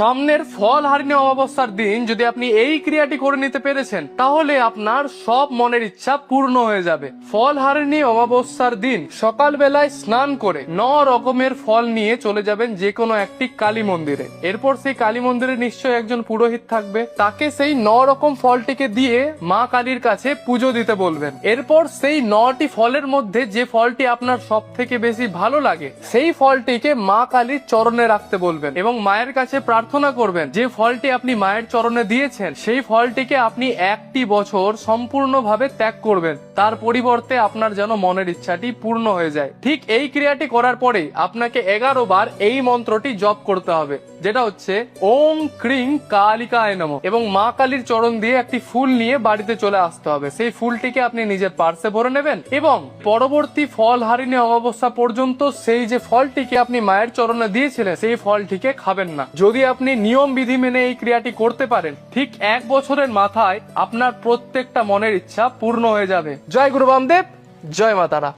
সামনের ফল হারিণী অমাবস্যার দিন যদি আপনি এই ক্রিয়াটি করে নিতে পেরেছেন তাহলে আপনার সব মনের ইচ্ছা পূর্ণ হয়ে যাবে। ফল হারিণী অমাবস্যার দিন সকালবেলায় স্নান করে 9 রকমের ফল নিয়ে চলে যাবেন যে কোনো একটি কালী মন্দিরে। এরপর সেই কালী মন্দিরে নিশ্চয়ই একজন পুরোহিত থাকবে, তাকে সেই 9 রকম ফলটিকে দিয়ে মা কালীর কাছে পুজো দিতে বলবেন। এরপর সেই 9টি ফলের মধ্যে যে ফলটি আপনার সব থেকে বেশি ভালো লাগে সেই ফলটিকে মা কালীর চরণে রাখতে বলবেন এবং মায়ের কাছে প্রার্থনা করবেন যে ফলটি আপনি মায়ের চরণে দিয়েছেন সেই ফলটিকে আপনি 1টি বছর সম্পূর্ণভাবে ত্যাগ করবেন, তার পরিবর্তে আপনার যেন মনের ইচ্ছাটি পূর্ণ হয়ে যায়। ঠিক এই ক্রিয়াটি করার পরেই আপনাকে 11 বার এই মন্ত্রটি জপ করতে হবে, যেটা হচ্ছে ওম ক্রিং কালিকায় নমঃ, এবং মা কালীর চরণ দিয়ে একটি ফুল নিয়ে বাড়িতে চলে আসতে হবে। সেই ফুলটিকে আপনি নিজের পার্সে ভরে নেবেন এবং পরবর্তী ফল হারিণী অমাবস্যা পর্যন্ত সেই যে ফলটিকে আপনি মায়ের চরণে দিয়েছিলেন সেই ফলটিকে খাবেন না। যদি আপনি নিয়ম বিধি মেনে এই ক্রিয়াটি করতে পারেন ঠিক 1 বছরের মাথায় আপনার প্রত্যেকটা মনের ইচ্ছা পূর্ণ হয়ে যাবে। জয় গুরু বামদেব, জয় মা তারা।